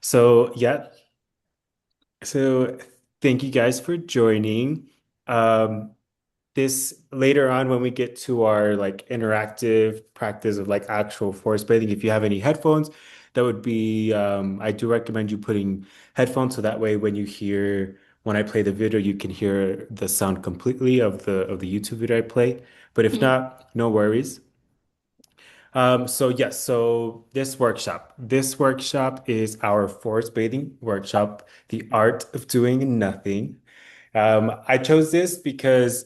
So, yeah, so thank you guys for joining. Um, this later on when we get to our like interactive practice of like actual forest bathing, if you have any headphones, that would be I do recommend you putting headphones so that way when I play the video, you can hear the sound completely of the YouTube video I play. But if Mhm. not, no worries. So yes, so this workshop is our forest bathing workshop, the art of doing nothing. I chose this because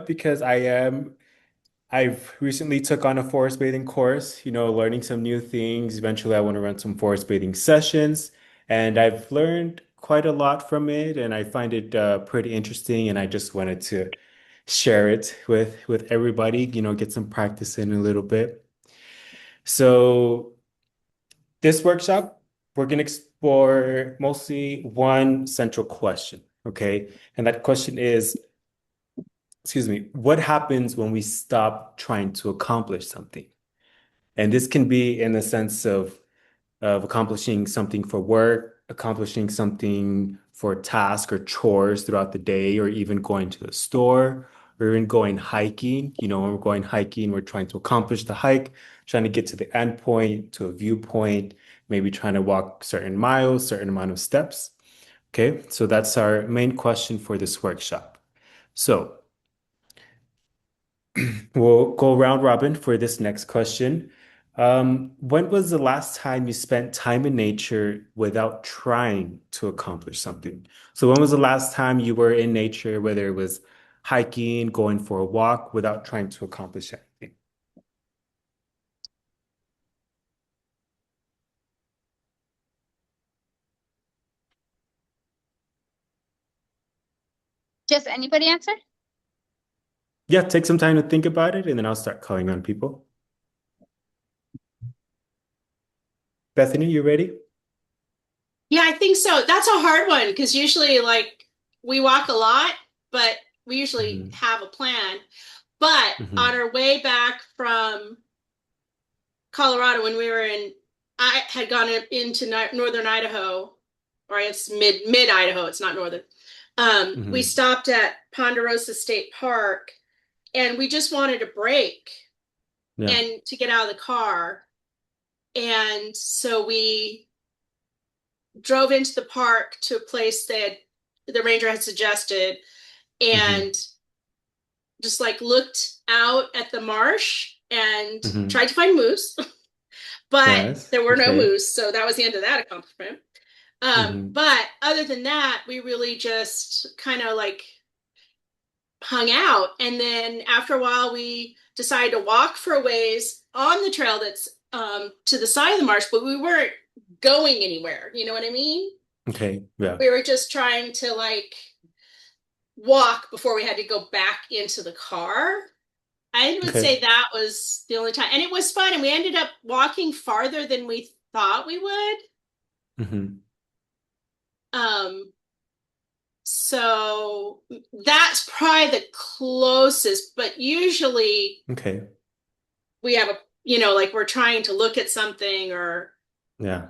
because I've recently took on a forest bathing course, learning some new things. Eventually, I want to run some forest bathing sessions, and I've learned quite a lot from it, and I find it pretty interesting, and I just wanted to share it with everybody, get some practice in a little bit. So this workshop, we're going to explore mostly one central question, okay? And that question is, excuse me, what happens when we stop trying to accomplish something? And this can be in the sense of accomplishing something for work, accomplishing something for a task or chores throughout the day, or even going to the store, or even going hiking. When we're going hiking, we're trying to accomplish the hike, trying to get to the end point, to a viewpoint, maybe trying to walk certain miles, certain amount of steps. Okay, so that's our main question for this workshop. So we'll go round robin for this next question. When was the last time you spent time in nature without trying to accomplish something? So when was the last time you were in nature, whether it was hiking, going for a walk, without trying to accomplish anything? Just anybody answer? Yeah, take some time to think about it, and then I'll start calling on people. Bethany, you ready? Yeah, I think so. That's a hard one because usually, like, we walk a lot, but we usually Hmm. have a plan. But on Hmm. our way back from Colorado, when we were I had gone into northern Idaho, or it's mid Idaho. It's not northern. We Hmm. stopped at Ponderosa State Park, and we just wanted a break Yeah. and to get out of the car. And so we drove into the park to a place that the ranger had suggested Hmm. and just like looked out at the marsh and Hmm. tried to find moose, but Nice. there were no Okay. moose. So that was the end of that accomplishment. Hmm. But other than that, we really just kind of like hung out. And then after a while, we decided to walk for a ways on the trail that's to the side of the marsh, but we weren't going anywhere. You know what I mean? Okay. Yeah. We were just trying to like walk before we had to go back into the car. I would Okay. say that was the only time. And it was fun. And we ended up walking farther than we thought we would. Hmm. Um, so that's probably the closest, but usually Okay. we have like we're trying to look at something or, Yeah.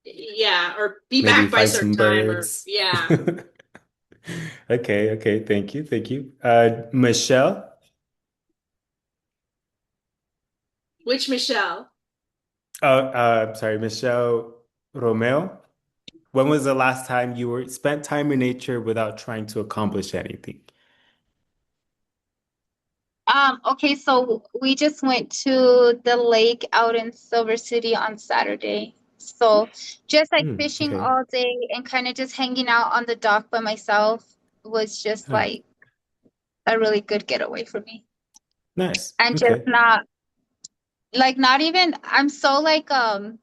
yeah, or be Maybe back by a find certain some time or, birds. yeah. Okay, okay. Thank you. Thank you. Michelle. Which Michelle? Sorry, Michelle Romeo. When was the last time you were spent time in nature without trying to accomplish anything? Okay, so we just went to the lake out in Silver City on Saturday. So just like fishing Okay. all day and kind of just hanging out on the dock by myself was just Huh. like a really good getaway for me. Nice. And just Okay. not like not even I'm so like I'm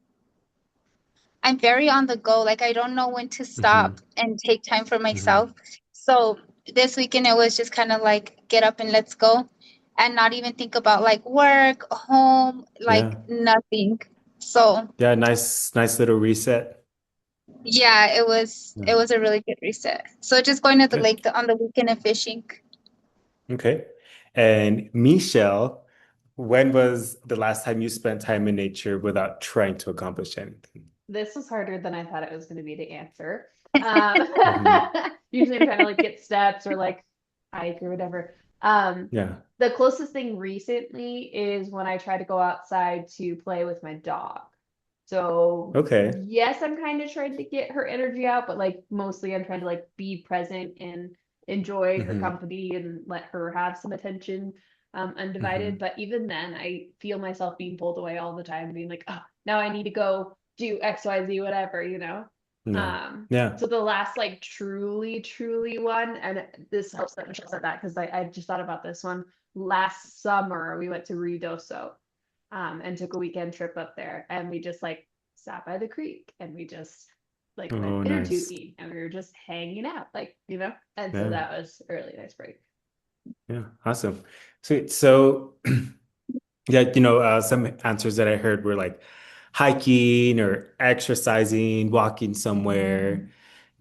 very on the go. Like I don't know when to Hmm. stop and take time for myself. Hmm. So this weekend it was just kind of like get up and let's go and not even think about like work, home, like Yeah. nothing. So Yeah. Nice little reset. yeah, it Yeah. was a really good reset. So just going to the Good. lake on the weekend and fishing. Okay. And when was the last time you spent time in nature without trying to accomplish anything? this was harder than I thought it was going to be to answer. Um, Hmm. usually I'm trying to like get steps or like hike or whatever. Yeah. The closest thing recently is when I try to go outside to play with my dog. So Okay. yes, I'm kind of trying to get her energy out, but like mostly I'm trying to like be present and enjoy her Hmm. company and let her have some attention undivided. Hmm. But even then, I feel myself being pulled away all the time, being like, oh, now I need to go do XYZ, whatever, you know? Yeah. Um, Yeah. so the last like truly one, and this helps that Michelle said that because I just thought about this one. Last summer, we went to Ruidoso and took a weekend trip up there, and we just like sat by the creek and we just like went Oh, inner nice. tubing and we were just hanging out, like, you know? And so Yeah. that was a really nice break. Yeah. Awesome. Sweet. So, yeah, some answers that I heard were like hiking or exercising, walking somewhere,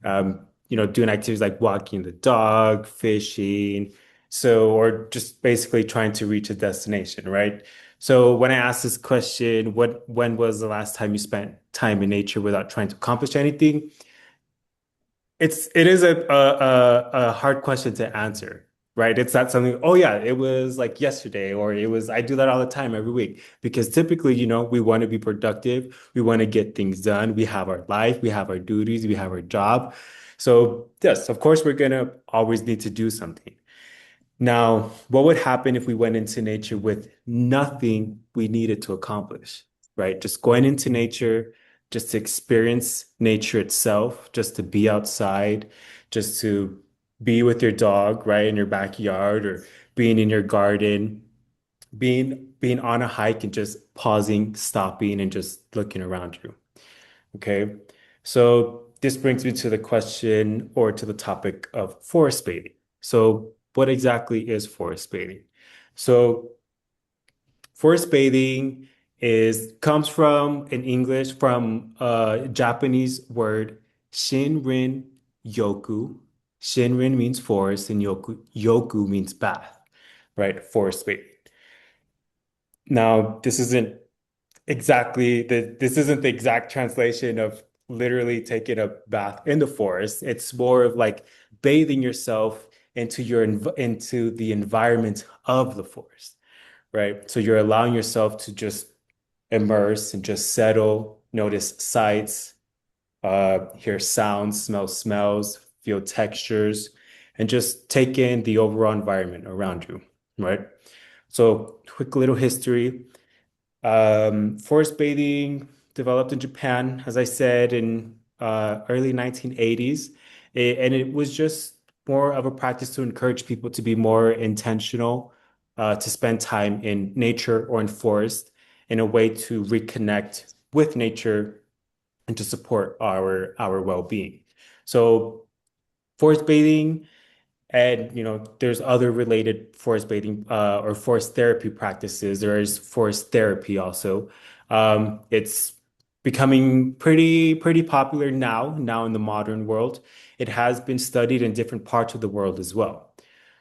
doing activities like walking the dog, fishing. So, or just basically trying to reach a destination, right? So when I asked this question, when was the last time you spent time in nature without trying to accomplish anything? It is a hard question to answer, right? It's not something, oh yeah, it was like yesterday, or it was, I do that all the time every week. Because typically, we want to be productive, we want to get things done, we have our life, we have our duties, we have our job. So yes, of course, we're gonna always need to do something. Now, what would happen if we went into nature with nothing we needed to accomplish, right? Just going into nature, just to experience nature itself, just to be outside, just to be with your dog, right, in your backyard or being in your garden, being on a hike and just pausing, stopping, and just looking around you. Okay. So this brings me to the question or to the topic of forest bathing. So what exactly is forest bathing? So forest bathing is comes from in English from a Japanese word Shinrin yoku. Shinrin means forest and yoku means bath, right? Forest bathing. Now, this isn't the exact translation of literally taking a bath in the forest. It's more of like bathing yourself into the environment of the forest, right? So you're allowing yourself to just immerse and just settle, notice sights, hear sounds, smell smells, feel textures, and just take in the overall environment around you, right? So quick little history. Forest bathing developed in Japan, as I said, in early 1980s. And it was just more of a practice to encourage people to be more intentional, to spend time in nature or in forest in a way to reconnect with nature and to support our well-being. So forest bathing and there's other related forest bathing or forest therapy practices. There is forest therapy also. It's becoming pretty popular now in the modern world. It has been studied in different parts of the world as well.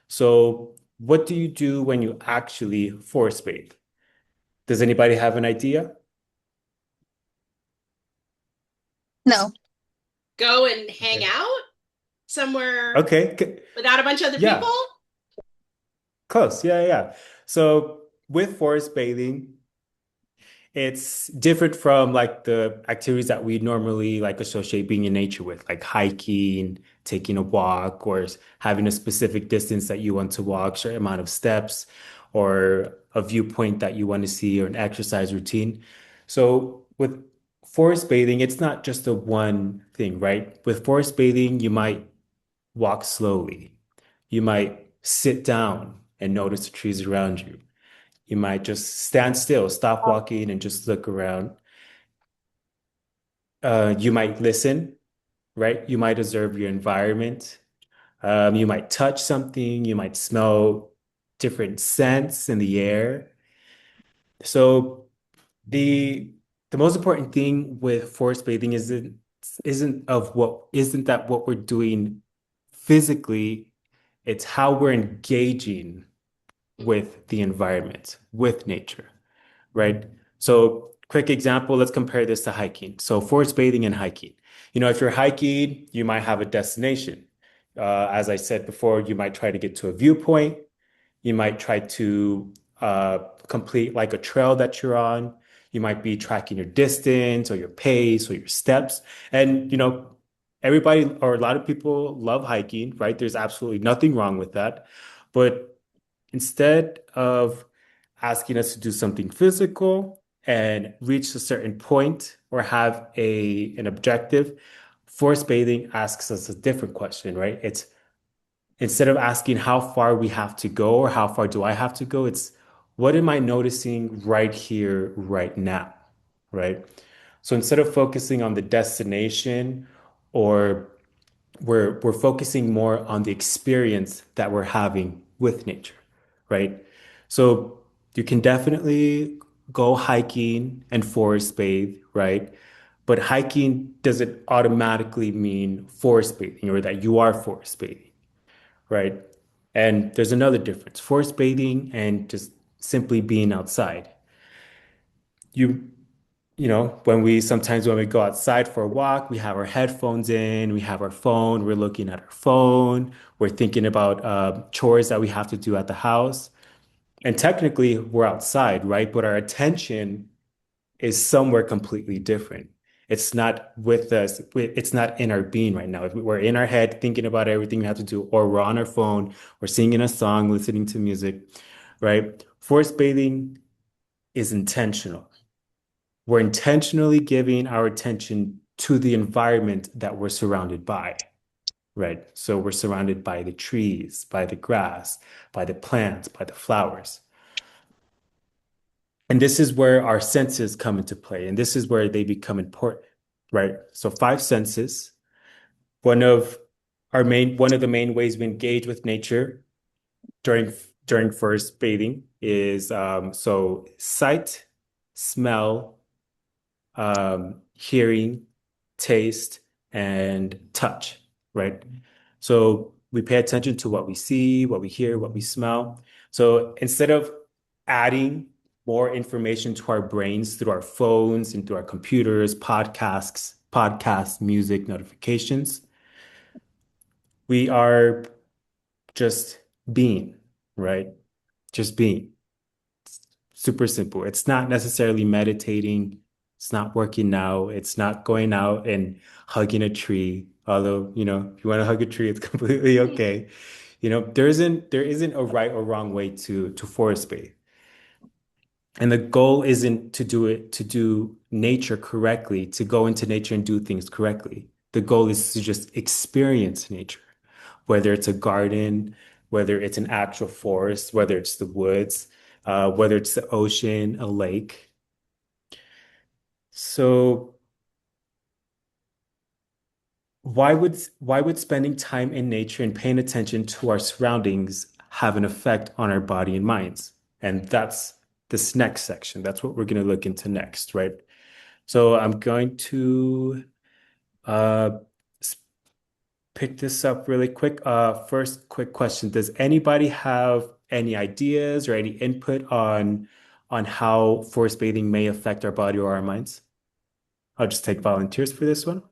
So, what do you do when you actually forest bathe? Does anybody have an idea? No. Go and hang Okay. out somewhere Okay. without a bunch of other people. Yeah, close. Yeah, yeah. So with forest bathing, it's different from like the activities that we normally like associate being in nature with, like hiking, taking a walk, or having a specific distance that you want to walk, certain amount of steps, or a viewpoint that you want to see, or an exercise routine. So with forest bathing, it's not just a one thing, right? With forest bathing, you might walk slowly. You might sit down and notice the trees around you. You might just stand still, stop walking, and just look around. You might listen, right? You might observe your environment. You might touch something. You might smell different scents in the air. So the the most important thing with forest bathing isn't that what we're doing physically. It's how we're engaging with the environment, with nature, right? So quick example, let's compare this to hiking. So forest bathing and hiking. If you're hiking, you might have a destination. As I said before, you might try to get to a viewpoint. You might try to complete like a trail that you're on. You might be tracking your distance or your pace or your steps. And, everybody or a lot of people love hiking, right? There's absolutely nothing wrong with that. But instead of asking us to do something physical and reach a certain point or have an objective, forest bathing asks us a different question, right? It's instead of asking how far we have to go or how far do I have to go, it's what am I noticing right here, right now, right? So instead of focusing on the destination or we're focusing more on the experience that we're having with nature, right? So you can definitely go hiking and forest bathe, right? But hiking doesn't automatically mean forest bathing or that you are forest bathing, right? And there's another difference, forest bathing and just simply being outside. You when we go outside for a walk, we have our headphones in, we have our phone, we're looking at our phone, we're thinking about chores that we have to do at the house. And technically, we're outside, right? But our attention is somewhere completely different. It's not with us, it's not in our being right now. If we're in our head thinking about everything we have to do, or we're on our phone, we're singing a song, listening to music, right? Forest bathing is intentional. We're intentionally giving our attention to the environment that we're surrounded by, right? So we're surrounded by the trees, by the grass, by the plants, by the flowers. And this is where our senses come into play, and this is where they become important, right? So five senses, one of one of the main ways we engage with nature during first bathing is so sight, smell, hearing, taste, and touch, right? So we pay attention to what we see, what we hear, what we smell. So instead of adding more information to our brains through our phones and through our computers, podcasts, music, notifications, we are just being, right? Just being. Super simple. It's not necessarily meditating. It's not working out. It's not going out and hugging a tree. Although, if you want to hug a tree, it's completely okay. There isn't a right or wrong way to forest bathe. And the goal isn't to do nature correctly, to go into nature and do things correctly. The goal is to just experience nature, whether it's a garden, whether it's an actual forest, whether it's the woods, whether it's the ocean, a lake. So why would spending time in nature and paying attention to our surroundings have an effect on our body and minds? And that's this next section. That's what we're going to look into next, right? So I'm going to uh, s- pick this up really quick. First, quick question. Does anybody have any ideas or any input on how forest bathing may affect our body or our minds? I'll just take volunteers for this one.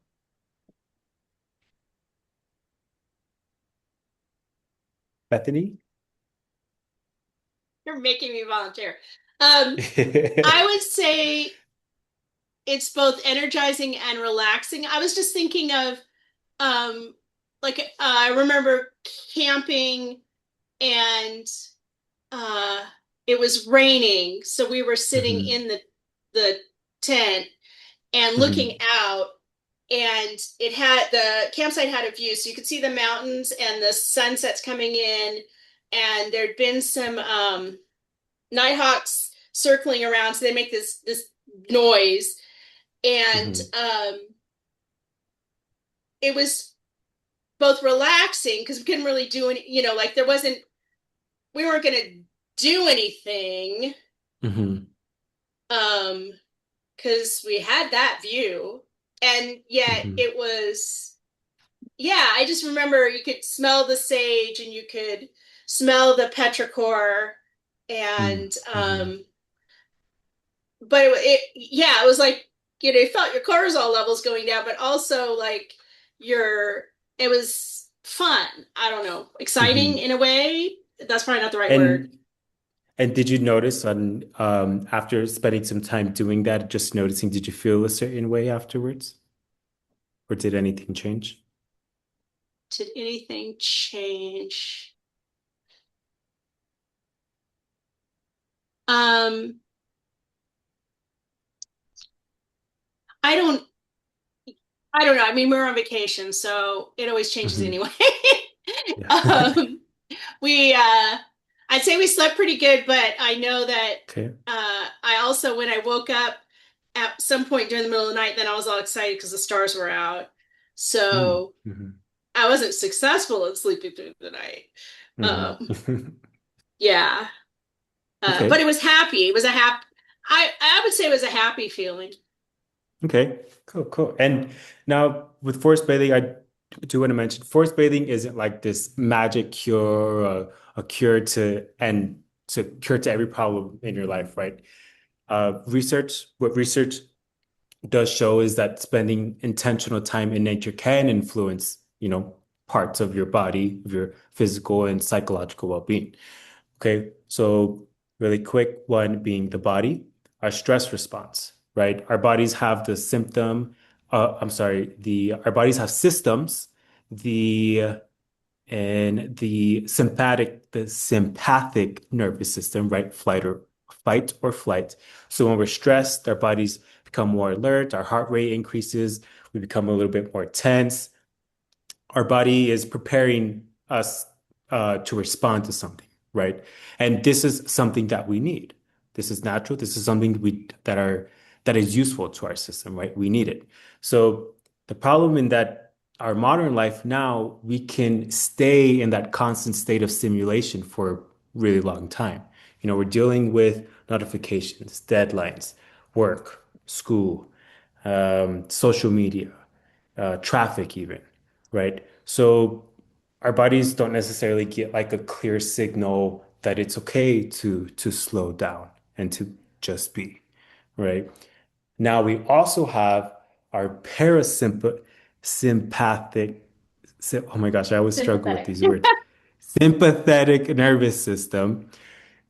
Bethany? You're making me volunteer. I would say it's both energizing and relaxing. I was just thinking of I remember camping and uh it was raining, so we were sitting Mhm, in the tent and looking mhm, out, and the campsite had a view, so you could see the mountains and the sunsets coming in, and there'd been some nighthawks circling around, so they make this noise, and mhm, it was both relaxing because we couldn't really do any, like there wasn't, we weren't going to do anything, mhm, um because we had that view, and yet mhm, it was, yeah, I just remember you could smell the sage and you could smell the petrichor, and mhm, but yeah, it was like, you felt your cortisol levels going down, but also like your, it was fun. I don't know, exciting Hmm. in a way. That's probably not the right word. And and did you notice on after spending some time doing that, just noticing, did you feel a certain way afterwards? Or did anything change? Did anything change? Um, I don't, I don't know. I mean, we're on vacation, so it always changes Hmm. anyway. Yeah. um, we I'd say we slept pretty good, but I know that Okay. I also, when I woke up at some point during the middle of the night, then I was all excited because the stars were out. So Mm-hmm. I wasn't successful in sleeping through the night. Um, Hmm. yeah. But Okay. it was happy. It was a happy, I would say it was a happy feeling. Okay. Cool. Cool. And now with forest bathing, I do want to mention forest bathing isn't like this magic cure, a cure to every problem in your life, right? What research does show is that spending intentional time in nature can influence, parts of your body, of your physical and psychological well-being. Okay, so really quick one being the body, our stress response, right? Our bodies have the symptom, I'm sorry, the our bodies have systems, the and the sympathetic nervous system, right? Fight or flight. So when we're stressed, our bodies become more alert, our heart rate increases, we become a little bit more tense. Our body is preparing us to respond to something, right? And this is something that we need. This is natural. This is something that is useful to our system, right? We need it. So the problem in that our modern life now, we can stay in that constant state of stimulation for a really long time. We're dealing with notifications, deadlines, work, school, social media, traffic even, right? So our bodies don't necessarily get like a clear signal that it's okay to slow down and to just be, right? Now we also have our sympathetic, oh my gosh, I always struggle with Sympathetic. these words. Sympathetic nervous system.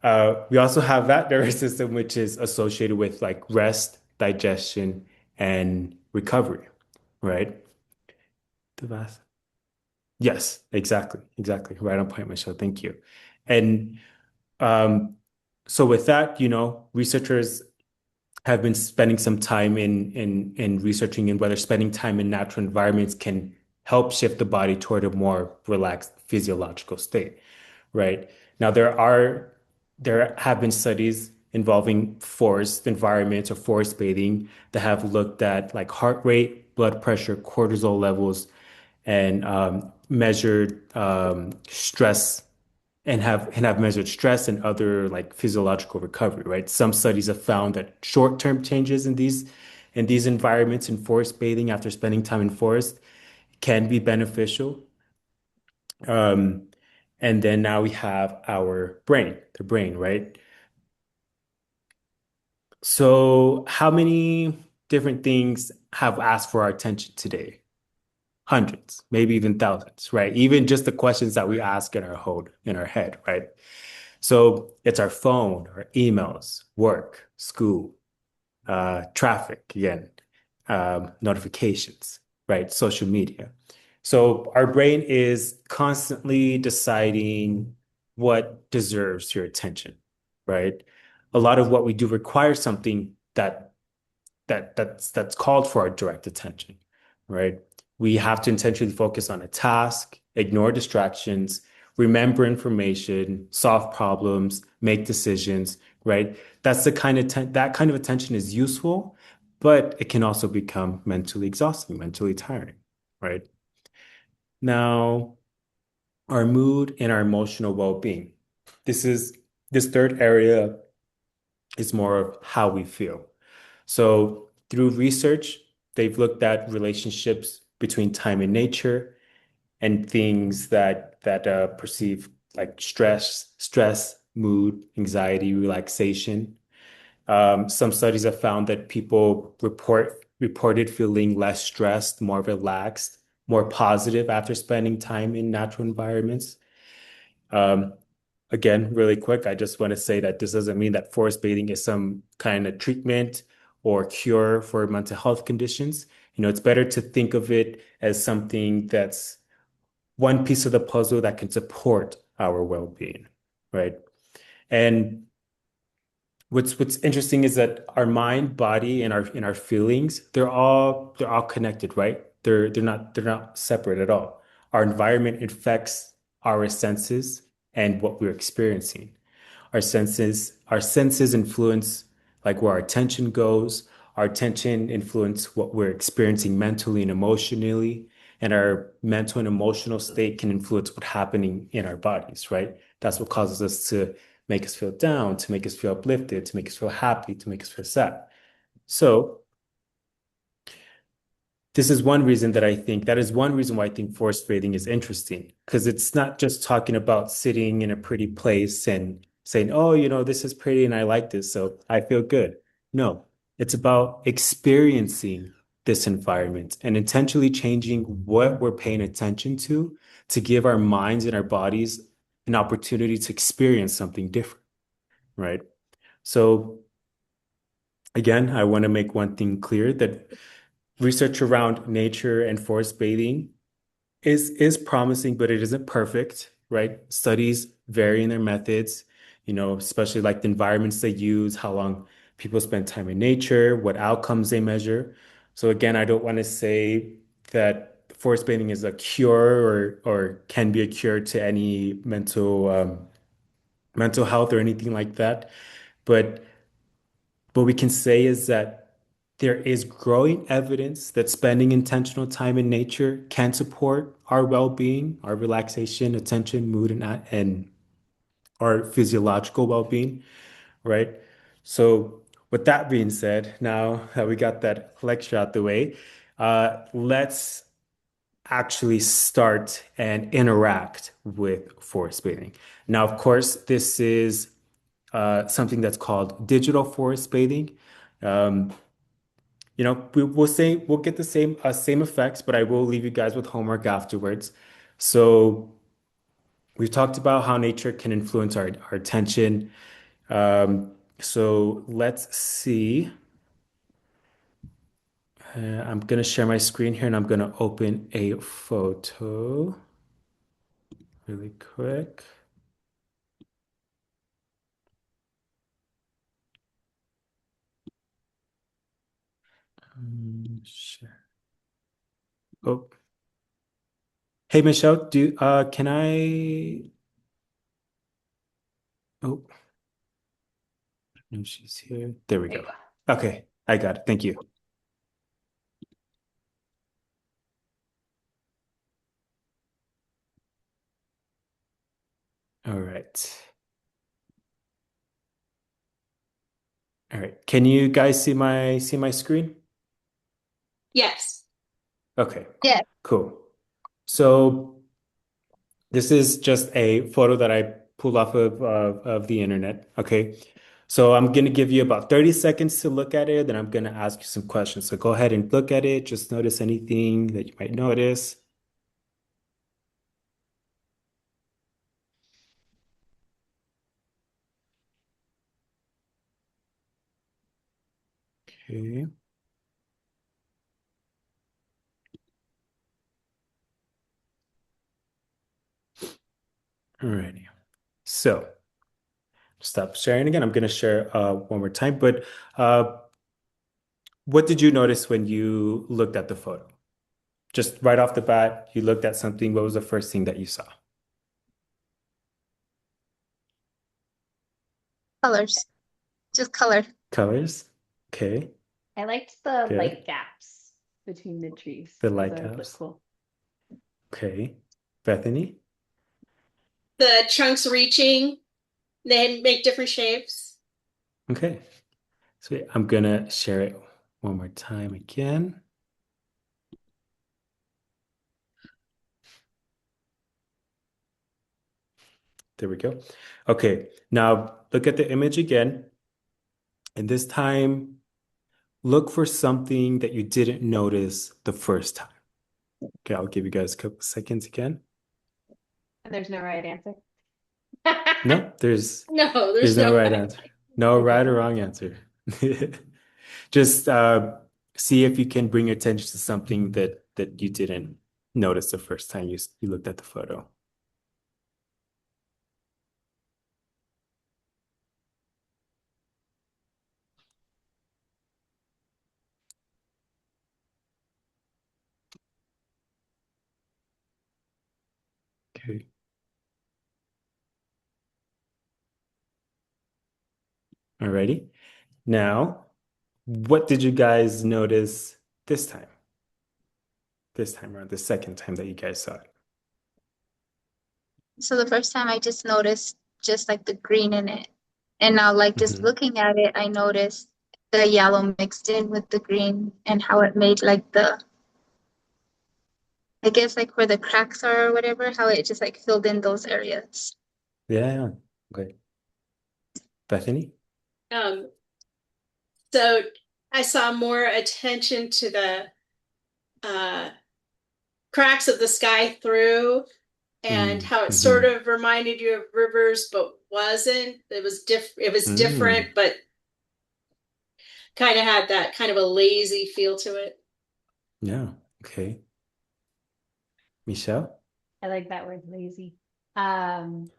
We also have that nervous system, which is associated with like rest, digestion, and recovery, right? The vast. Yes, exactly. Exactly. Right on point, Michelle. Thank you. And um, so with that, researchers have been spending some time in researching in whether spending time in natural environments can help shift the body toward a more relaxed physiological state, right? Now there have been studies involving forest environments or forest bathing that have looked at like heart rate, blood pressure, cortisol levels, and measured stress and have measured stress and other like physiological recovery, right? Some studies have found that short-term changes in these environments in forest bathing after spending time in forest can be beneficial. Um, and then now we have the brain, right? So how many different things have asked for our attention today? Hundreds, maybe even thousands, right? Even just the questions that we ask in our head, right? So it's our phone, our emails, work, school, traffic, again, notifications, right? Social media. So our brain is constantly deciding what deserves your attention, right? A lot of what we do requires something that's called for our direct attention, right? We have to intentionally focus on a task, ignore distractions, remember information, solve problems, make decisions, right? That kind of attention is useful, but it can also become mentally exhausting, mentally tiring, right? Now, our mood and our emotional well-being. This third area is more of how we feel. So through research, they've looked at relationships between time and nature and things that perceive like stress, mood, anxiety, relaxation. Some studies have found that people reported feeling less stressed, more relaxed, more positive after spending time in natural environments. Um, Again, really quick, I just want to say that this doesn't mean that forest bathing is some kind of treatment or cure for mental health conditions. It's better to think of it as something that's one piece of the puzzle that can support our well-being, right? And what's interesting is that our mind, body, and our feelings, they're all connected, right? They're not separate at all. Our environment affects our senses and what we're experiencing. Our senses influence like where our attention goes. Our attention influence what we're experiencing mentally and emotionally. And our mental and emotional state can influence what's happening in our bodies, right? That's what causes us to make us feel down, to make us feel uplifted, to make us feel happy, to make us feel sad. So this is one reason that is one reason why I think forest bathing is interesting because it's not just talking about sitting in a pretty place and saying, oh, this is pretty and I like this, so I feel good. No, it's about experiencing this environment and intentionally changing what we're paying attention to give our minds and our bodies an opportunity to experience something different, right? So again, I want to make one thing clear that research around nature and forest bathing is promising, but it isn't perfect, right? Studies vary in their methods, especially like the environments they use, how long people spend time in nature, what outcomes they measure. So again, I don't want to say that forest bathing is a cure or can be a cure to any mental health or anything like that. But what we can say is that there is growing evidence that spending intentional time in nature can support our well-being, our relaxation, attention, mood, and our physiological well-being, right? So, with that being said, now that we got that lecture out the way, let's actually start and interact with forest bathing. Now, of course, this is something that's called digital forest bathing. Um, we'll get the same effects, but I will leave you guys with homework afterwards. So we've talked about how nature can influence our attention. So let's see. I'm gonna share my screen here, and I'm gonna open a photo really quick. Share. Oh, hey Michelle, do can I? Oh, no, she's here. There we There go. you go. Okay, I got it. Thank you. All right. All right. Can you guys see my screen? Yes. Okay, Yeah. cool. So this is just a photo that I pulled off of the internet. Okay. So I'm gonna give you about 30 seconds to look at it, then I'm gonna ask you some questions. So go ahead and look at it. Just notice anything that you might notice. Okay. Alrighty. So stop sharing again. I'm gonna share one more time, but uh, what did you notice when you looked at the photo? Just right off the bat, you looked at something. What was the first thing that you saw? Colors. Just color. Colors. Okay, I liked the good. light gaps between the trees. The I light thought it looked gaps. cool. Okay. Bethany. The chunks reaching, they make different shapes. Okay. So I'm gonna share it one more time again. There we go. Okay. Now look at the image again. And this time, look for something that you didn't notice the first time. Okay, I'll give you guys a couple seconds again. And there's no right answer. No, No, there's there's no no right right. answer. No right or wrong answer. Just see if you can bring your attention to something that you didn't notice the first time you looked at the photo. Okay. Alrighty. Now, what did you guys notice this time? This time around, the second time that you guys saw it. So the first time I just noticed just like the green in it. And now like just Hmm. looking at it, I noticed the yellow mixed in with the green and how it made like the, I guess like where the cracks are or whatever, how it just like filled in those areas. Yeah, yeah. Okay. Bethany? Um, so I saw more attention to the uh, cracks of the sky through and how it sort Mm-hmm. of reminded you of rivers, but wasn't. It was different, Mm. but kind of had that kind of a lazy feel to it. Yeah. Okay. Michelle? I like that word lazy. Um,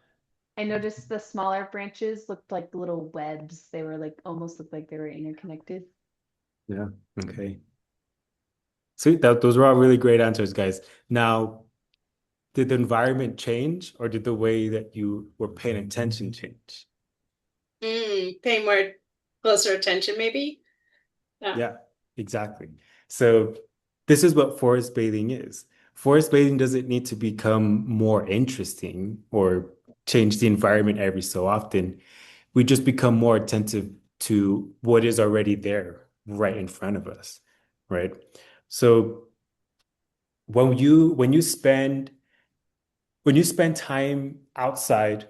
I noticed the smaller branches looked like little webs. They were like almost looked like they were interconnected. Yeah. Okay. Sweet. Those were all really great answers, guys. Now, did the environment change or did the way that you were paying attention change? Pay more closer attention, maybe. Yeah. Yeah, exactly. So this is what forest bathing is. Forest bathing doesn't need to become more interesting or change the environment every so often. We just become more attentive to what is already there right in front of us, right? So when you spend time outside,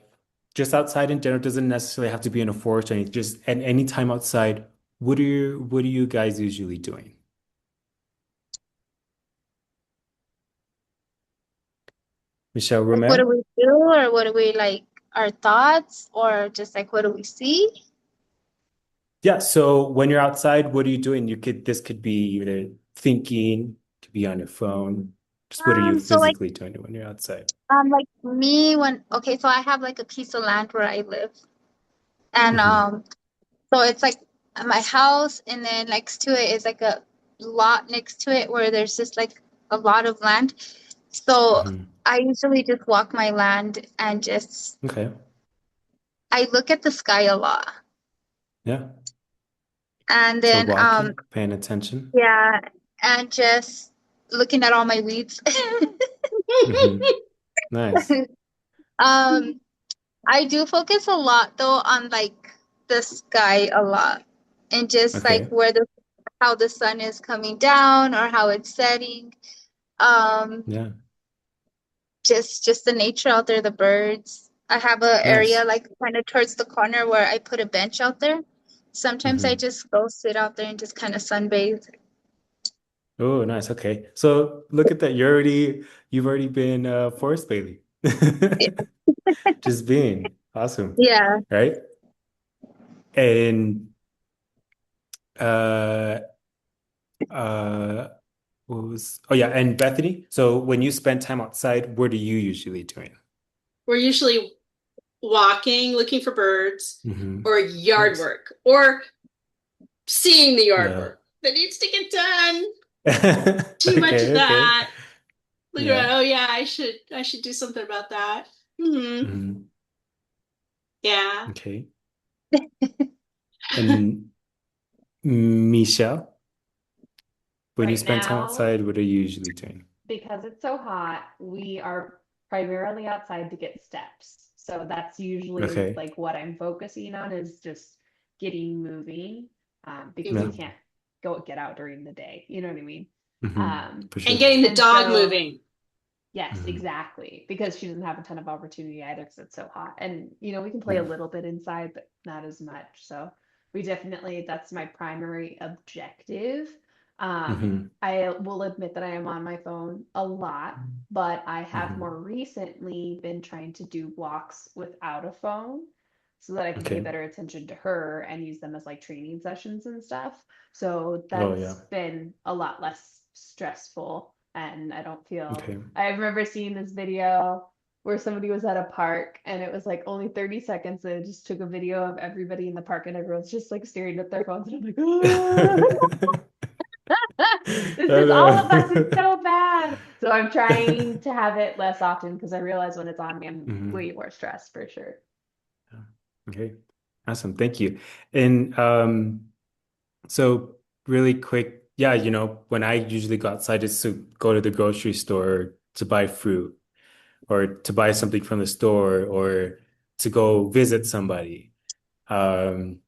just outside in general, doesn't necessarily have to be in a forest or anything, just at any time outside, what are you guys usually doing? Michelle Like what do Romero? we do or what do we like our thoughts or just like what do we see? Yeah, so when you're outside, what are you doing? This could be either thinking, could be on your phone. Just what are you So like physically doing when you're outside? like me when okay, so I have like a piece of land where I live. And Hmm. so it's like my house, and then next to it is like a lot next to it where there's just like a lot of land. So Hmm. I usually just walk my land and just Okay. I look at the sky a lot. Yeah. And So then walking, paying attention. yeah, and just looking at all my weeds. Hmm. Nice. Um I do focus a lot though on like the sky a lot and just like Okay. where the how the sun is coming down or how it's setting. Um, Yeah. just the nature out there, the birds. I have a area Nice. like kind of towards the corner where I put a bench out there. Sometimes I Hmm. just go sit out there and just kind of sunbathe. Oh, nice. Okay. So look at that. You've already been forest bathing. Just being awesome. Yeah. Right? And uh uh oh yeah, and Bethany. So when you spend time outside, what are you usually doing? We're usually walking, looking for birds, Hmm. or yard Nice. work, or seeing the yard Yeah. work that needs to get done. Too much of Okay, okay. that. Look Yeah. around. Oh yeah, I should do something about that. Hmm. Yeah. Okay. And Michelle, when you Right spend time now, outside, what are you usually doing? because it's so hot, we are primarily outside to get steps. So that's usually Okay. like what I'm focusing on is just getting moving, because we Yeah. Mhm. can't go get out during the day. You know what I mean? Hmm. Um, For And sure. getting the and dog so moving. yes, Hmm. exactly. Because she doesn't have a ton of opportunity either because it's so hot. And we can play a Yeah. little bit inside, but not as much. So we definitely, that's my primary objective. Hmm. I will admit that I am on my phone a lot, but I have Hmm. more recently been trying to do walks without a phone so that I can pay Okay. better attention to her and use them as like training sessions and stuff. So Oh, yeah. that's been a lot less stressful. And I don't feel, Okay. I remember seeing this video where somebody was at a park and it was like only 30 seconds. And it just took a video of everybody in the park and everyone's just like staring at their phones. And I'm like, oh, this Oh, is all of us. It's no. so bad. So I'm trying to have it less often because I realize when it's on me, I'm Hmm. way more stressed for sure. Okay. Awesome. Thank you. And so really quick, yeah, when I usually go outside just to go to the grocery store to buy fruit or to buy something from the store or to go visit somebody. Um,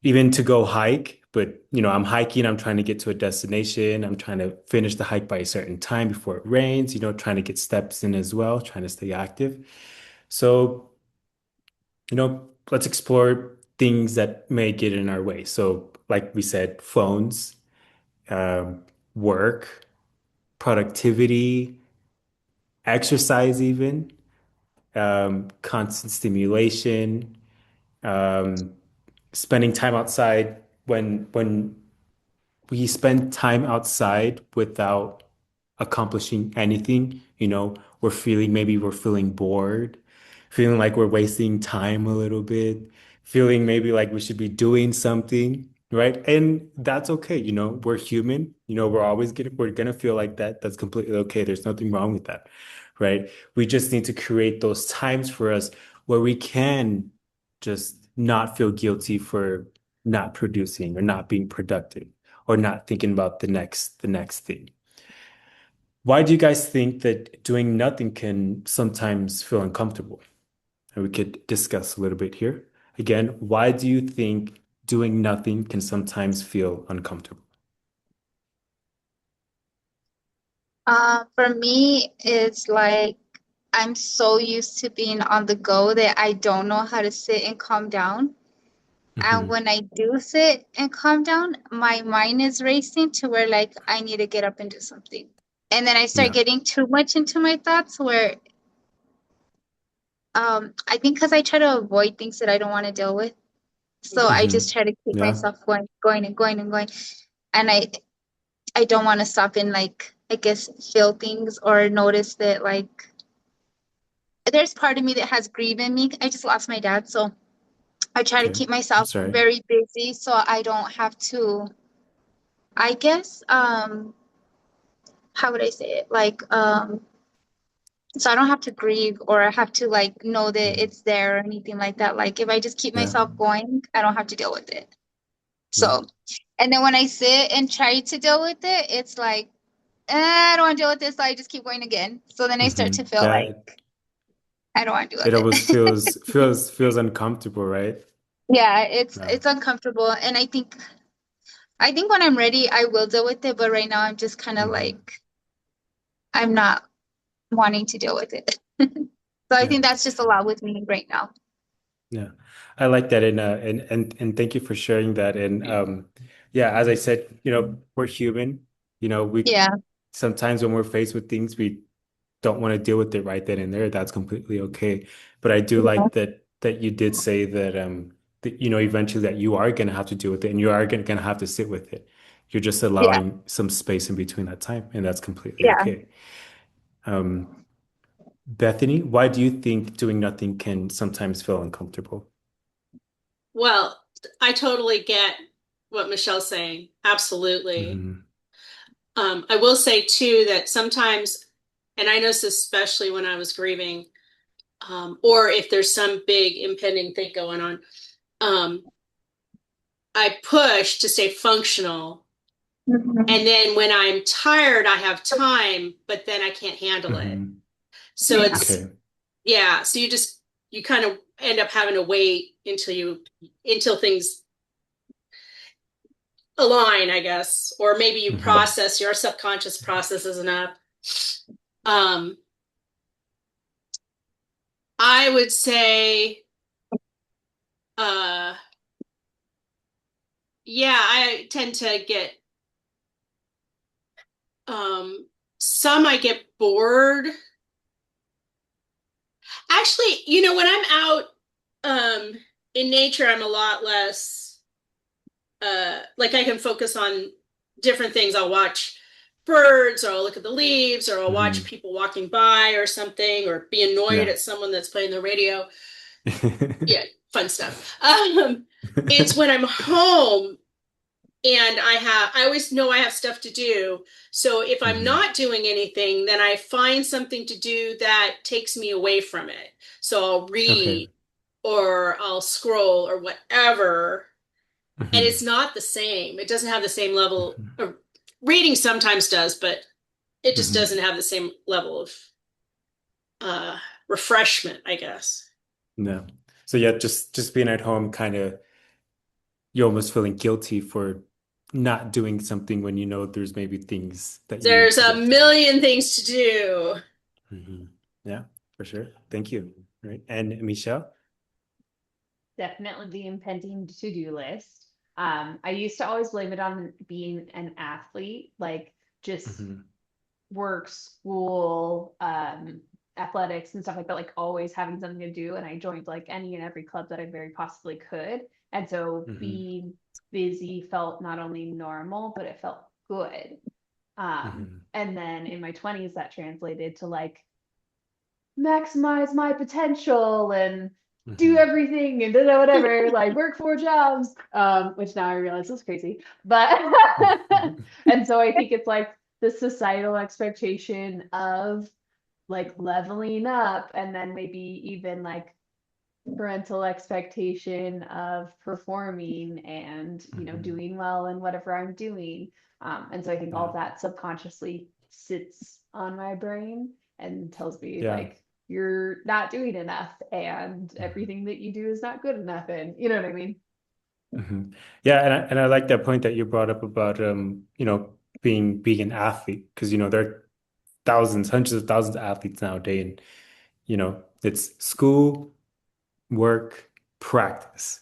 Even to go hike, but I'm hiking, I'm trying to get to a destination. I'm trying to finish the hike by a certain time before it rains, trying to get steps in as well, trying to stay active. So, let's explore things that may get in our way. So, like we said, phones, um, work, productivity, exercise, even constant stimulation, um, spending time outside when we spend time outside without accomplishing anything. Maybe we're feeling bored, feeling like we're wasting time a little bit, feeling maybe like we should be doing something, right? And that's okay. We're human. We're gonna feel like that. That's completely okay. There's nothing wrong with that, right? We just need to create those times for us where we can just not feel guilty for not producing or not being productive or not thinking about the next thing. Why do you guys think that doing nothing can sometimes feel uncomfortable? And we could discuss a little bit here. Again, why do you think doing nothing can sometimes feel uncomfortable? For me, it's like I'm so used to being on the go that I don't know how to sit and calm down. And Hmm. when I do sit and calm down, my mind is racing to where like I need to get up and do something. And then I start Yeah. getting too much into my thoughts where I think because I try to avoid things that I don't want to deal with. So I just Hmm. try to keep Yeah. myself going and going and going. And I don't want to stop and like I guess feel things or notice that like there's part of me that has grief in me. I just lost my dad, so I try to Okay. keep I'm myself sorry. very busy so I don't have to, I guess, how would I say it? Like, so I don't have to grieve or I have to like know that Mhm. it's there or anything like that. Like if I just keep Yeah. myself going, I don't have to deal with it. Yeah. So, and then when I sit and try to deal with it, it's like, I don't want to deal with this, so I just keep going again. So then I start to feel Yeah. like I don't want to deal It with always it. feels uncomfortable, right? Yeah, Yeah. it's uncomfortable, and I think when I'm ready, I will deal with it. But right now, I'm just kind of Hmm. like I'm not wanting to deal with it. So I Yeah. think that's just a lot with me right now. Yeah, I like that, and thank you for sharing that. And yeah, as I said, we're human. We Yeah, sometimes when we're faced with things, we don't want to deal with it right then and there. That's completely okay. But I do yeah, like that you did say that eventually that you are gonna have to deal with it, and you are gonna have to sit with it. You're just yeah, allowing some space in between that time, and that's completely yeah. okay. Um, Bethany, why do you think doing nothing can sometimes feel uncomfortable? Well, I totally get what Michelle's saying. Absolutely. Hmm. I will say too that sometimes, and I noticed this especially when I was grieving, or if there's some big impending thing going on, um, I push to stay functional. Mhm. And then when I'm tired, I have time, but then I can't handle it. Hmm. So Yeah, it's, Okay. yeah. So you kind of end up having to wait until things align, I guess, or maybe Hmm. your subconscious processes enough. Um, I would say, uh, yeah, I tend to get some I get bored. Actually, when I'm out in nature, I'm a lot less like I can focus on different things. I'll watch birds or I'll look at the leaves or I'll watch Hmm. people walking by or something or be annoyed Yeah. at someone that's playing the radio. Yeah, fun stuff. It's when I'm home and I always know I have stuff to do. So if I'm Hmm. not doing anything, then I find something to do that takes me away from it. So I'll Okay. read or I'll scroll or whatever. And it's Hmm. not the same. It doesn't have the same level of reading sometimes does, but it just Hmm. doesn't have the same level of uh refreshment, I guess. No. So yeah, just being at home, kind of you're almost feeling guilty for not doing something when you know there's maybe things that you need There's to a get done. million things to do. Hmm. Yeah, for sure. Thank you. Right. And Michelle? Definitely the impending to-do list. I used to always blame it on being an athlete, like just Hmm. work, school, athletics and stuff like that, like always having something to do. And I joined like any and every club that I very possibly could. And so Hmm. being busy felt not only normal, but it felt good. Hmm. And then in my 20s, that translated to like maximize my potential and do Hmm. everything and da whatever, like work 4 jobs, which now I realize is crazy. But and so I think it's like the societal expectation of like leveling up and then maybe even like parental expectation of performing and Hmm. doing well in whatever I'm doing. And so I think all Yeah. of that subconsciously sits on my brain and tells me Yeah. like you're not doing enough and Hmm. everything that you do is not good enough, and you know what I mean. Hmm. Yeah, and I like that point that you brought up about being an athlete, because there are thousands, hundreds of thousands of athletes nowadays, and it's school, work, practice,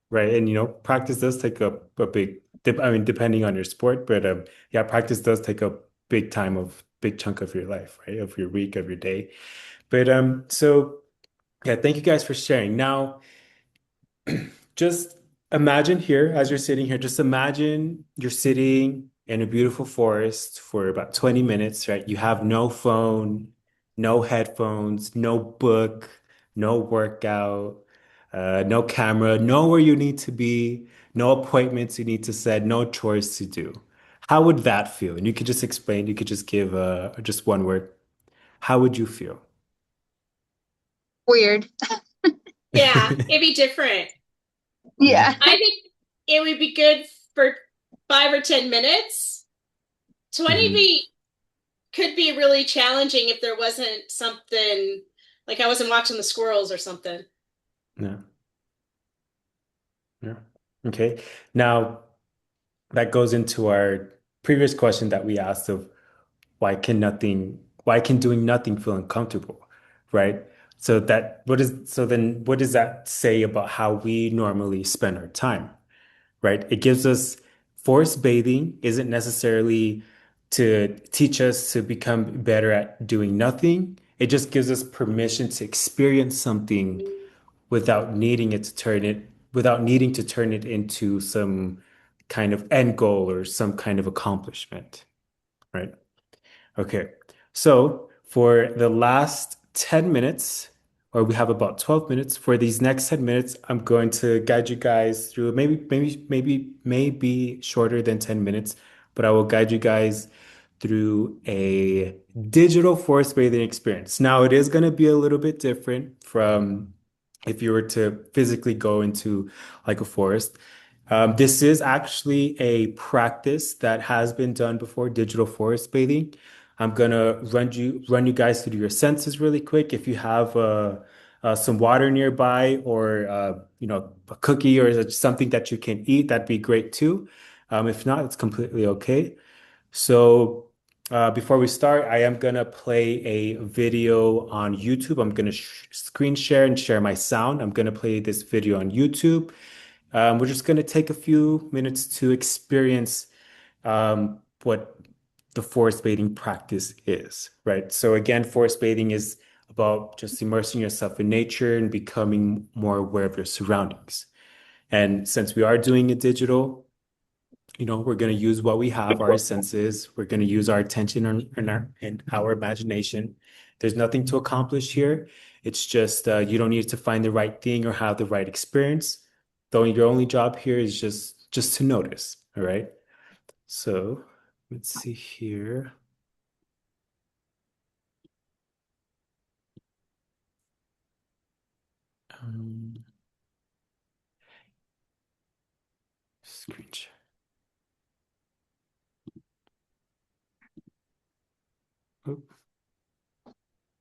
right? And practice does take up a big I mean, depending on your sport, but yeah, practice does take up big chunk of your life, right? Of your week, of your day. But so yeah, thank you guys for sharing. Now, just imagine here, as you're sitting here, just imagine you're sitting in a beautiful forest for about 20 minutes, right? You have no phone, no headphones, no book, no workout, no camera, nowhere you need to be, no appointments you need to set, no chores to do. How would that feel? And you could just explain, you could just give just one word. How would you feel? Weird. Yeah, it'd be different. Yeah. Yeah. I think it would be good for 5 or 10 minutes. 20 Hmm. could be really challenging if there wasn't something like I wasn't watching the squirrels or something. Yeah. Yeah. Okay. Now, that goes into our previous question that we asked of why can doing nothing feel uncomfortable, right? So then what does that say about how we normally spend our time, right? It gives us forced bathing isn't necessarily to teach us to become better at doing nothing. It just gives us permission to experience something without needing to turn it into some kind of end goal or some kind of accomplishment, right? Okay. So for the last 10 minutes, or we have about 12 minutes, for these next 10 minutes, I'm going to guide you guys through maybe shorter than 10 minutes, but I will guide you guys through a digital forest bathing experience. Now, it is going to be a little bit different from if you were to physically go into like a forest. This is actually a practice that has been done before, digital forest bathing. I'm gonna run you guys through your senses really quick. If you have some water nearby, or a cookie or something that you can eat, that'd be great too. If not, it's completely okay. So before we start, I am gonna play a video on YouTube. I'm gonna sh screen share and share my sound. I'm gonna play this video on YouTube. We're just going to take a few minutes to experience what the forest bathing practice is, right? So again, forest bathing is about just immersing yourself in nature and becoming more aware of your surroundings. And since we are doing it digital, we're going to use what we have, our senses. We're going to use our attention and our imagination. There's nothing to accomplish here. It's just you don't need to find the right thing or have the right experience. Though your only job here is just to notice. All right. So let's see here. Um, screen share. Oh,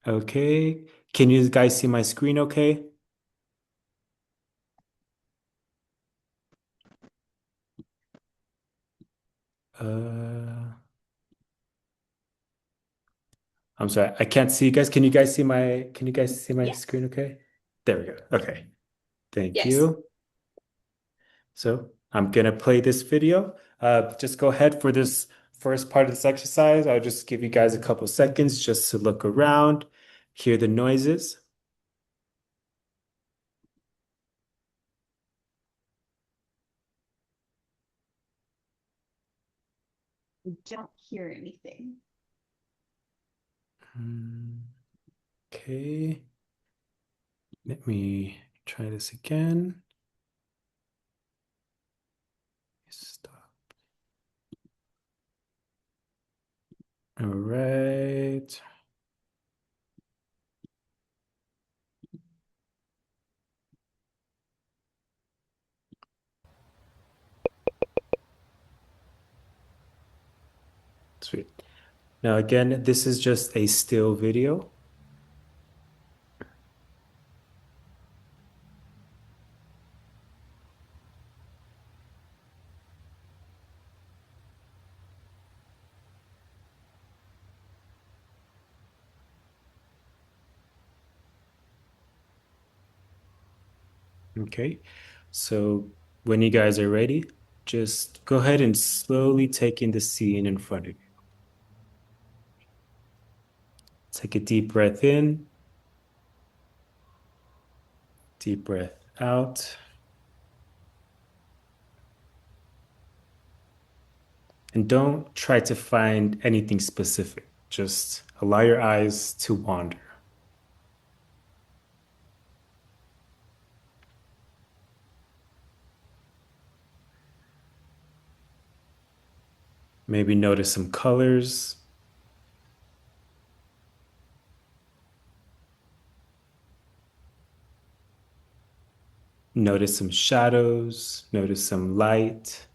okay. Can you guys see my screen okay? Uh, I'm sorry, I can't see you guys. Can you guys see my Yes. screen okay? There we go. Okay. Thank Yes. you. So I'm gonna play this video. Just go ahead for this first part of this exercise. I'll just give you guys a couple seconds just to look around, hear the noises. We don't hear anything. Hmm, Okay, let me try this again. Stop. All right. Sweet. Now again, this is just a still video. Okay, so when you guys are ready, just go ahead and slowly take in the scene in front of you. Take a deep breath in, deep breath out, and don't try to find anything specific. Just allow your eyes to wander. Maybe notice some colors, notice some shadows, notice some light.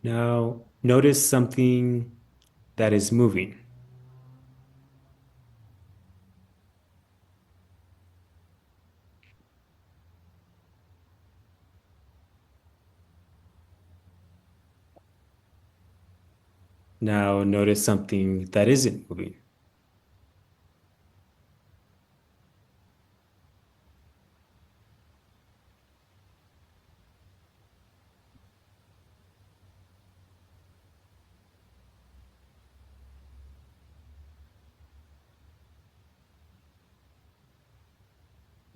Now, notice something that is moving. Now, notice something that isn't moving.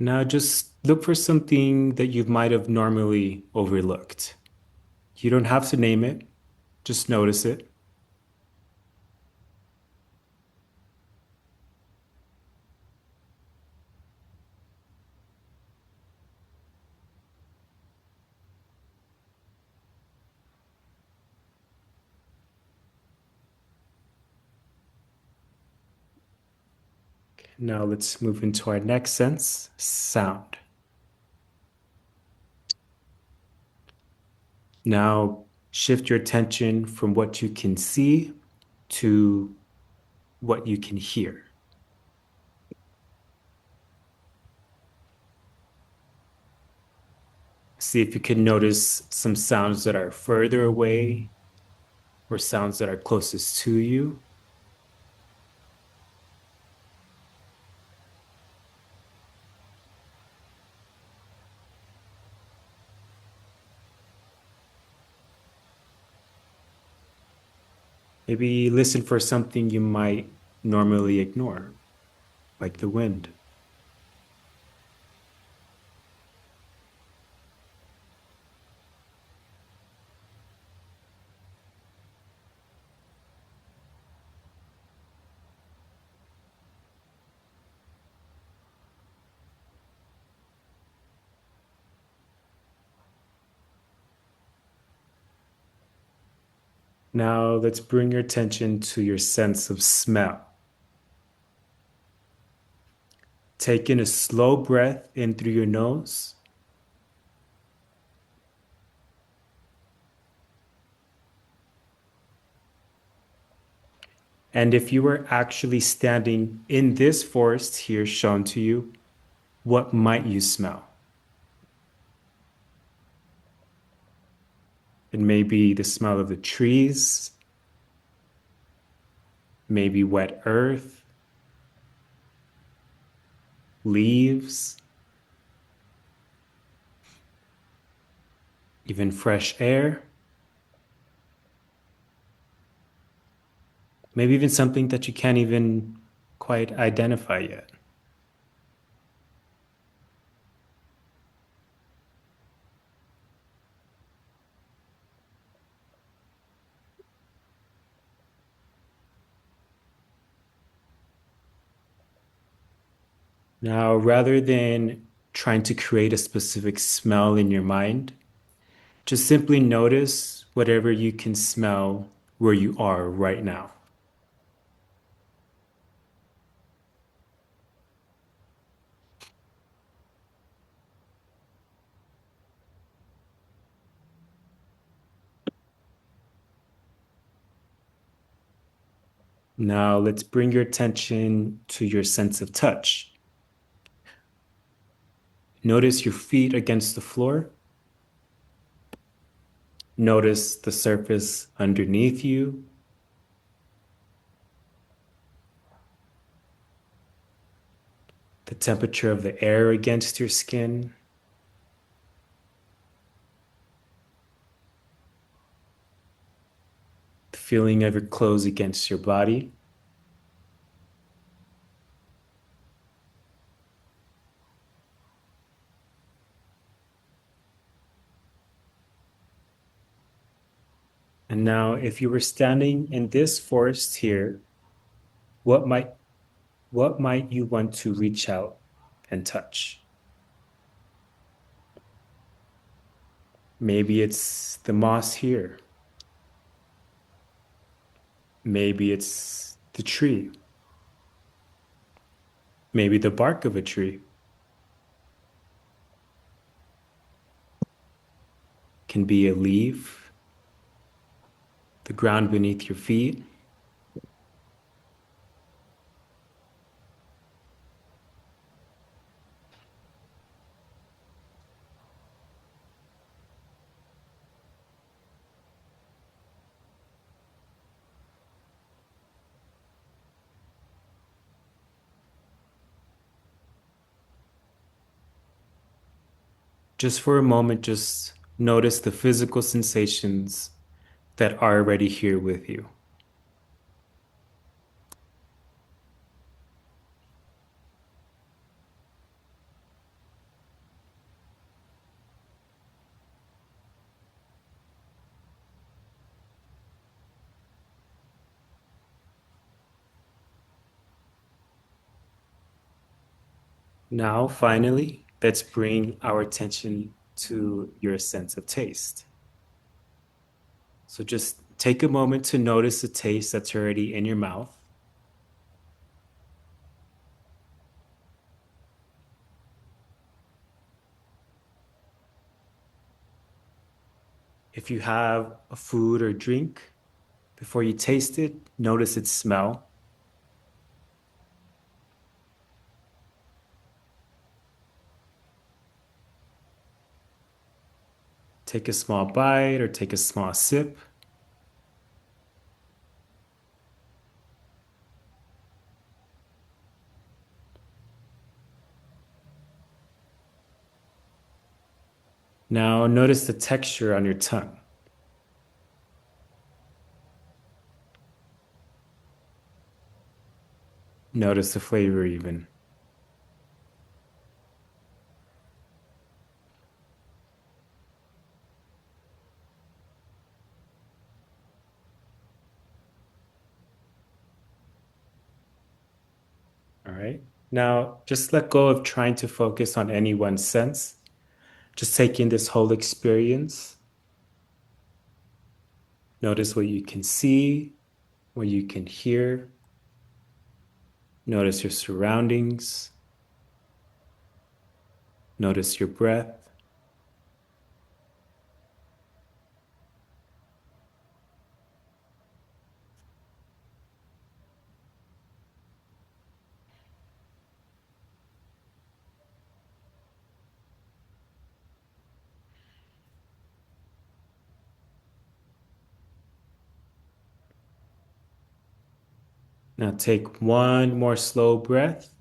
Now, just look for something that you might have normally overlooked. You don't have to name it, just notice it. Now, let's move into our next sense, sound. Now, shift your attention from what you can see to what you can hear. See if you can notice some sounds that are further away or sounds that are closest to you. Maybe listen for something you might normally ignore, like the wind. Now let's bring your attention to your sense of smell. Take in a slow breath in through your nose. And if you were actually standing in this forest here shown to you, what might you smell? It may be the smell of the trees, maybe wet earth, leaves, even fresh air, maybe even something that you can't even quite identify yet. Now, rather than trying to create a specific smell in your mind, just simply notice whatever you can smell where you are right now. Now, let's bring your attention to your sense of touch. Notice your feet against the floor. Notice the surface underneath you, the temperature of the air against your skin, the feeling of your clothes against your body. And now, if you were standing in this forest here, what might what might you want to reach out and touch? Maybe it's the moss here. Maybe it's the tree. Maybe the bark of a tree. Can be a leaf, the ground beneath your feet. Just for a moment, just notice the physical sensations that are already here with you. Now, finally, let's bring our attention to your sense of taste. So just take a moment to notice the taste that's already in your mouth. If you have a food or drink, before you taste it, notice its smell. take a small bite or take a small sip. Now notice the texture on your tongue. Notice the flavor even. All right. Now just let go of trying to focus on any one sense. Just take in this whole experience. Notice what you can see, what you can hear. Notice your surroundings. Notice your breath. Now take one more slow breath.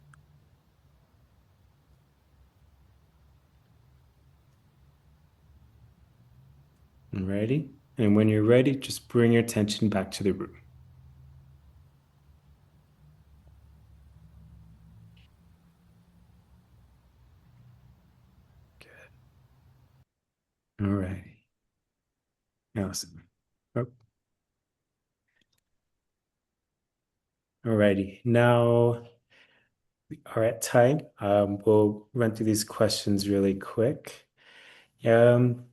And ready? And when you're ready, just bring your attention back to the room. Good. All righty. Awesome. Oh, all righty. Now we are at time. We'll run through these questions really quick. Um,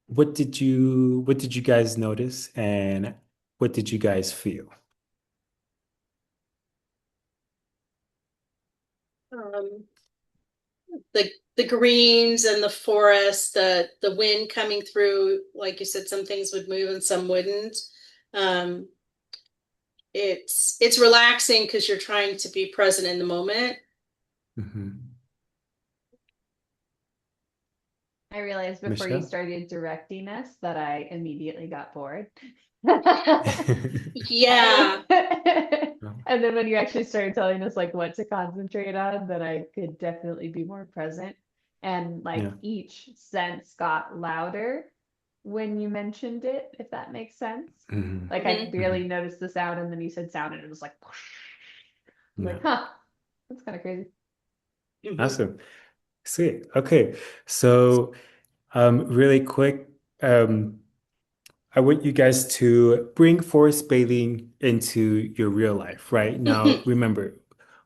what did you guys notice and what did you guys feel? Um, the greens and the forest, the wind coming through, like you said, some things would move and some wouldn't. Um, it's relaxing because you're trying to be present in the moment. Hmm. I realized before you Michelle? started directing us that I immediately got bored. Yeah. And then when you actually started telling us like what to concentrate on, then I could definitely be more present. And like Yeah. each sense got louder when you mentioned it, if that makes sense. Hmm. Like I Mhm. barely noticed the sound, and then you said sound, and it was like, I'm Yeah. like, huh, that's kind of crazy. Mhm. Awesome. Sweet. Okay. So, really quick, um, I want you guys to bring forest bathing into your real life, right? Now, remember,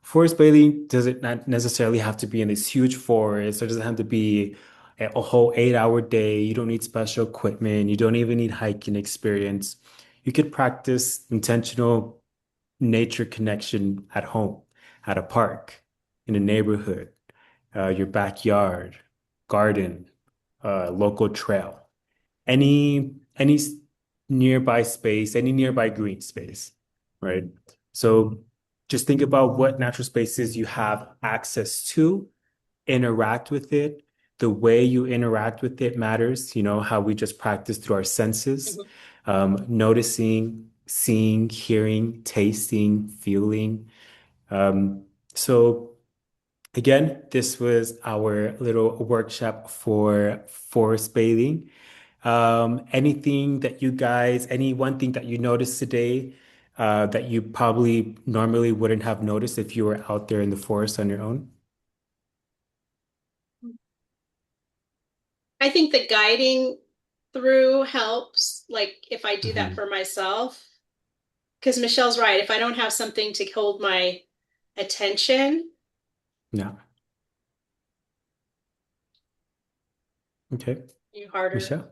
forest bathing doesn't not necessarily have to be in this huge forest. It doesn't have to be a whole 8-hour day. You don't need special equipment. You don't even need hiking experience. You could practice intentional nature connection at home, at a park, in a neighborhood, your backyard, garden, local trail, any nearby space, any nearby green space, right? So just think about what natural spaces you have access to, interact with it. The way you interact with it matters, how we just practice through our senses, Mhm. noticing, seeing, hearing, tasting, feeling. So again, this was our little workshop for forest bathing. Any one thing that you noticed today, that you probably normally wouldn't have noticed if you were out there in the forest on your own? I think the guiding through helps, like if I do that Hmm. for myself, because Michelle's right. If I don't have something to hold my attention, Yeah. Okay. harder. Michelle?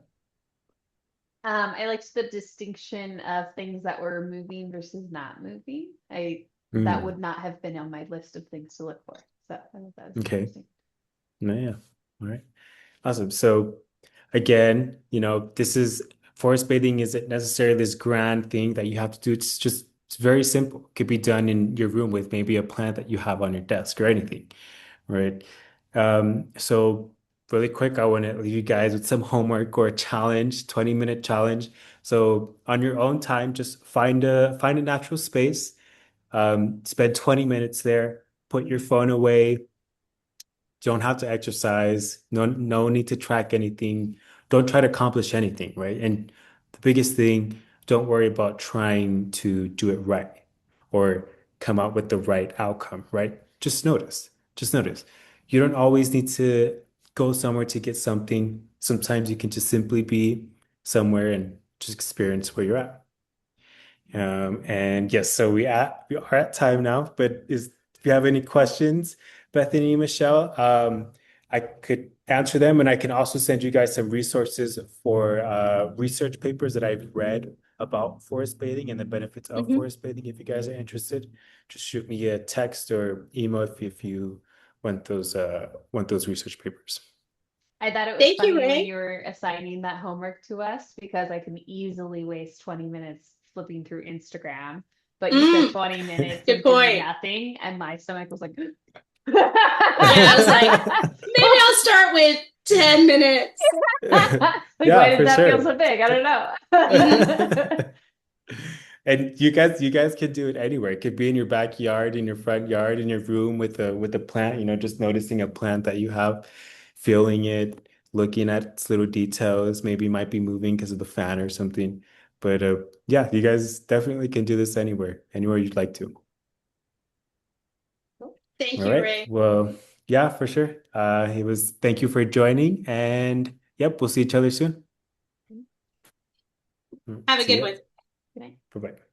I liked the distinction of things that were moving versus not moving. That would Mm. not have been on my list of things to look for. So I thought that was Okay. interesting. No, yeah. All right. Awesome. So again, this is forest bathing isn't necessarily this grand thing that you have to do. It's very simple. It could be done in your room with maybe a plant that you have on your desk or anything, right? So really quick, I want to leave you guys with some homework or a challenge, 20-minute challenge. So on your own time, just find a natural space. Spend 20 minutes there, put your phone away. Don't have to exercise. No need to track anything. Don't try to accomplish anything, right? And the biggest thing, don't worry about trying to do it right or come out with the right outcome, right? Just notice. Just notice. You don't always need to go somewhere to get something. Sometimes you can just simply be somewhere and just experience where you're at. And yes, so we are at time now, but if you have any questions, Bethany and Michelle, I could answer them, and I can also send you guys some resources for research papers that I've read about forest bathing and the benefits of Mhm. forest bathing. If you guys are interested, just shoot me a text or email if you want those research papers. I thought it was Thank you, funny when Ray. you were assigning that homework to us because I can easily waste 20 minutes flipping through Instagram. But you said Mm, 20 minutes good of doing point. nothing, and my stomach was like, Yeah, I was like, maybe I'll start with 10 minutes. like, why Yeah, did for that feel sure. so big? I don't Mhm. know. And you guys could do it anywhere. It could be in your backyard, in your front yard, in your room with a plant, just noticing a plant that you have, feeling it, looking at its little details. Maybe it might be moving because of the fan or something. But yeah, you guys definitely can do this anywhere you'd like to. Thank All you, right. Ray. Well, yeah, for sure. Thank you for joining, and yep, we'll see each other soon. Have a See good ya. one. Good night. Bye-bye.